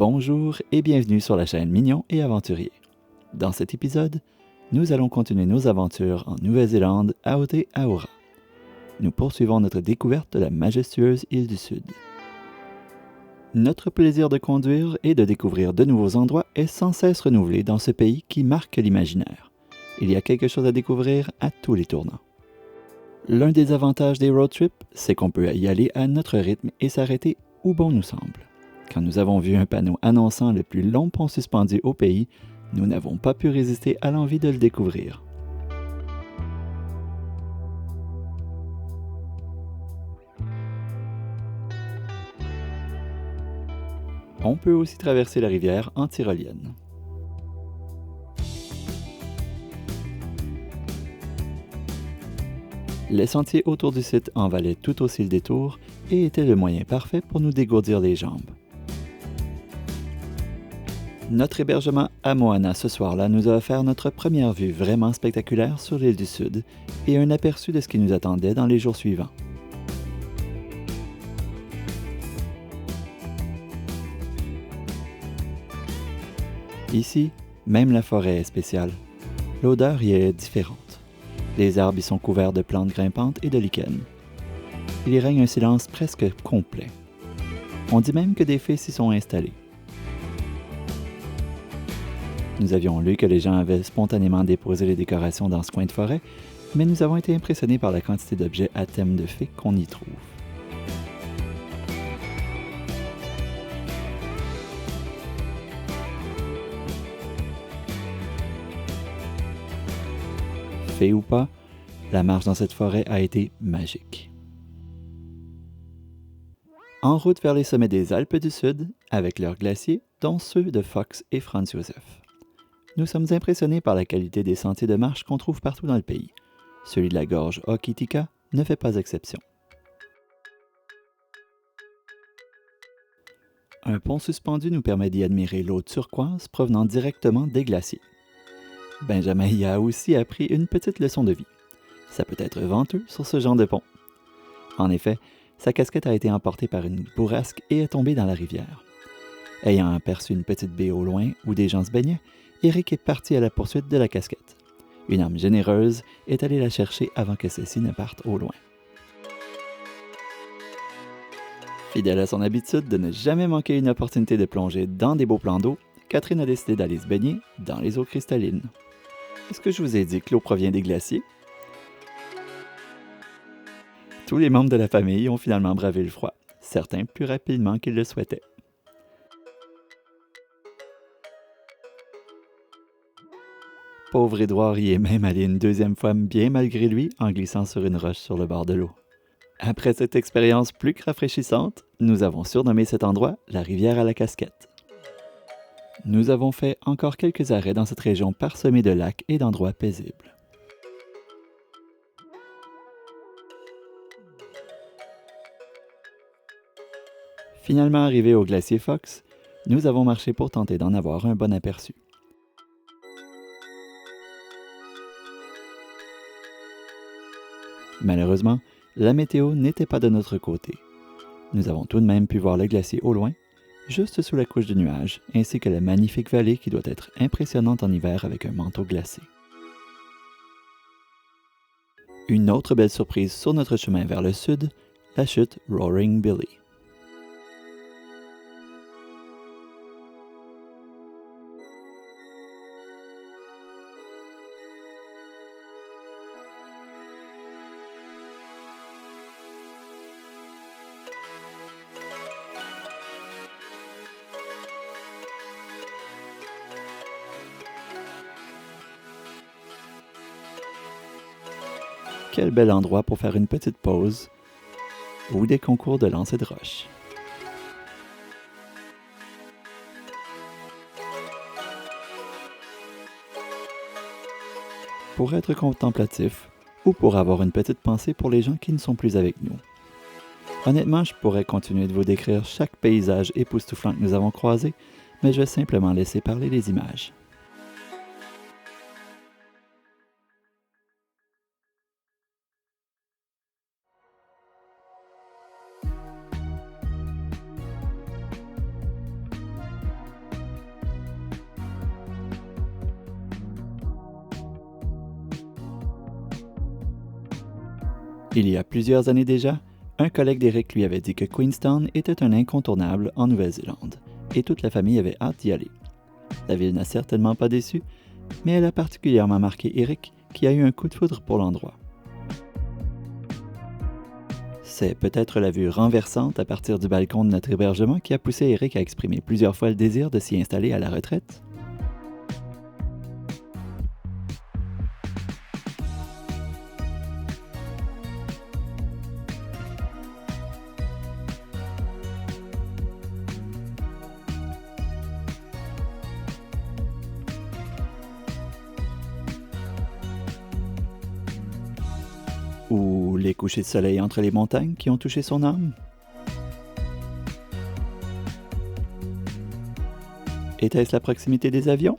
Bonjour et bienvenue sur la chaîne Mignon et Aventurier. Dans cet épisode, nous allons continuer nos aventures en Nouvelle-Zélande, Aotearoa. Nous poursuivons notre découverte de la majestueuse île du Sud. Notre plaisir de conduire et de découvrir de nouveaux endroits est sans cesse renouvelé dans ce pays qui marque l'imaginaire. Il y a quelque chose à découvrir à tous les tournants. L'un des avantages des road trips, c'est qu'on peut y aller à notre rythme et s'arrêter où bon nous semble. Quand nous avons vu un panneau annonçant le plus long pont suspendu au pays, nous n'avons pas pu résister à l'envie de le découvrir. On peut aussi traverser la rivière en tyrolienne. Les sentiers autour du site en valaient tout aussi le détour et étaient le moyen parfait pour nous dégourdir les jambes. Notre hébergement à Moana ce soir-là nous a offert notre première vue vraiment spectaculaire sur l'île du Sud et un aperçu de ce qui nous attendait dans les jours suivants. Ici, même la forêt est spéciale. L'odeur y est différente. Les arbres y sont couverts de plantes grimpantes et de lichens. Il y règne un silence presque complet. On dit même que des fées s'y sont installées. Nous avions lu que les gens avaient spontanément déposé les décorations dans ce coin de forêt, mais nous avons été impressionnés par la quantité d'objets à thème de fées qu'on y trouve. Fée ou pas, la marche dans cette forêt a été magique. En route vers les sommets des Alpes du Sud, avec leurs glaciers, dont ceux de Fox et Franz Josef. Nous sommes impressionnés par la qualité des sentiers de marche qu'on trouve partout dans le pays. Celui de la gorge Hokitika ne fait pas exception. Un pont suspendu nous permet d'y admirer l'eau turquoise provenant directement des glaciers. Benjamin y a aussi appris une petite leçon de vie. Ça peut être venteux sur ce genre de pont. En effet, sa casquette a été emportée par une bourrasque et est tombée dans la rivière. Ayant aperçu une petite baie au loin où des gens se baignaient, Eric est parti à la poursuite de la casquette. Une âme généreuse est allée la chercher avant que celle-ci ne parte au loin. Fidèle à son habitude de ne jamais manquer une opportunité de plonger dans des beaux plans d'eau, Catherine a décidé d'aller se baigner dans les eaux cristallines. Est-ce que je vous ai dit que l'eau provient des glaciers? Tous les membres de la famille ont finalement bravé le froid, certains plus rapidement qu'ils le souhaitaient. Pauvre Édouard y est même allé une deuxième fois bien malgré lui en glissant sur une roche sur le bord de l'eau. Après cette expérience plus que rafraîchissante, nous avons surnommé cet endroit la rivière à la casquette. Nous avons fait encore quelques arrêts dans cette région parsemée de lacs et d'endroits paisibles. Finalement arrivés au glacier Fox, nous avons marché pour tenter d'en avoir un bon aperçu. Malheureusement, la météo n'était pas de notre côté. Nous avons tout de même pu voir le glacier au loin, juste sous la couche de nuages, ainsi que la magnifique vallée qui doit être impressionnante en hiver avec un manteau glacé. Une autre belle surprise sur notre chemin vers le sud, la chute Roaring Billy. Quel bel endroit pour faire une petite pause ou des concours de lancer de roches. Pour être contemplatif ou pour avoir une petite pensée pour les gens qui ne sont plus avec nous. Honnêtement, je pourrais continuer de vous décrire chaque paysage époustouflant que nous avons croisé, mais je vais simplement laisser parler les images. Il y a plusieurs années déjà, un collègue d'Eric lui avait dit que Queenstown était un incontournable en Nouvelle-Zélande, et toute la famille avait hâte d'y aller. La ville n'a certainement pas déçu, mais elle a particulièrement marqué Eric, qui a eu un coup de foudre pour l'endroit. C'est peut-être la vue renversante à partir du balcon de notre hébergement qui a poussé Eric à exprimer plusieurs fois le désir de s'y installer à la retraite. Ou les couchers de soleil entre les montagnes qui ont touché son âme? Était-ce la proximité des avions?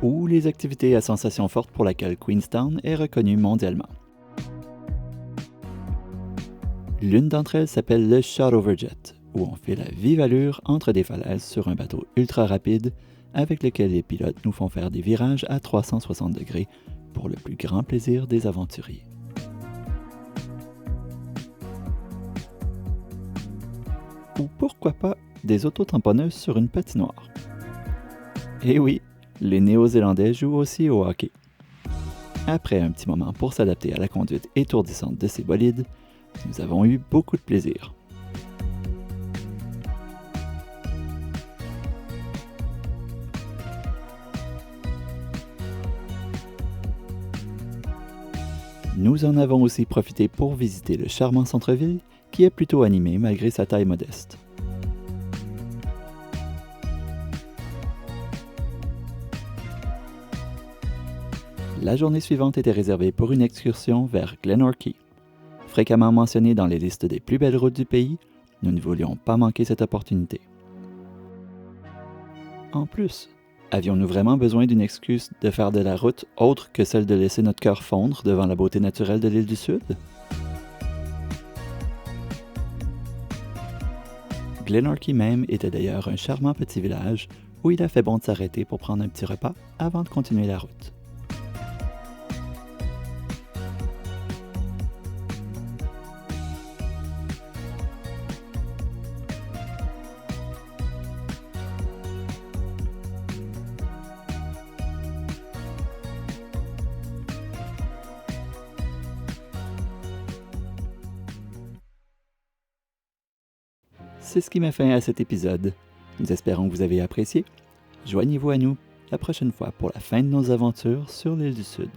Ou les activités à sensations fortes pour laquelle Queenstown est reconnue mondialement? L'une d'entre elles s'appelle le Shotoverjet, où on fait la vive allure entre des falaises sur un bateau ultra rapide avec lequel les pilotes nous font faire des virages à 360 degrés pour le plus grand plaisir des aventuriers. Ou pourquoi pas des autotamponneuses sur une patinoire. Et oui, les Néo-Zélandais jouent aussi au hockey. Après un petit moment pour s'adapter à la conduite étourdissante de ces bolides, nous avons eu beaucoup de plaisir. Nous en avons aussi profité pour visiter le charmant centre-ville qui est plutôt animé malgré sa taille modeste. La journée suivante était réservée pour une excursion vers Glenorchy. Fréquemment mentionné dans les listes des plus belles routes du pays, nous ne voulions pas manquer cette opportunité. En plus, avions-nous vraiment besoin d'une excuse de faire de la route autre que celle de laisser notre cœur fondre devant la beauté naturelle de l'île du Sud? Glenorchy même était d'ailleurs un charmant petit village où il a fait bon de s'arrêter pour prendre un petit repas avant de continuer la route. C'est ce qui met fin à cet épisode. Nous espérons que vous avez apprécié. Joignez-vous à nous la prochaine fois pour la fin de nos aventures sur l'île du Sud.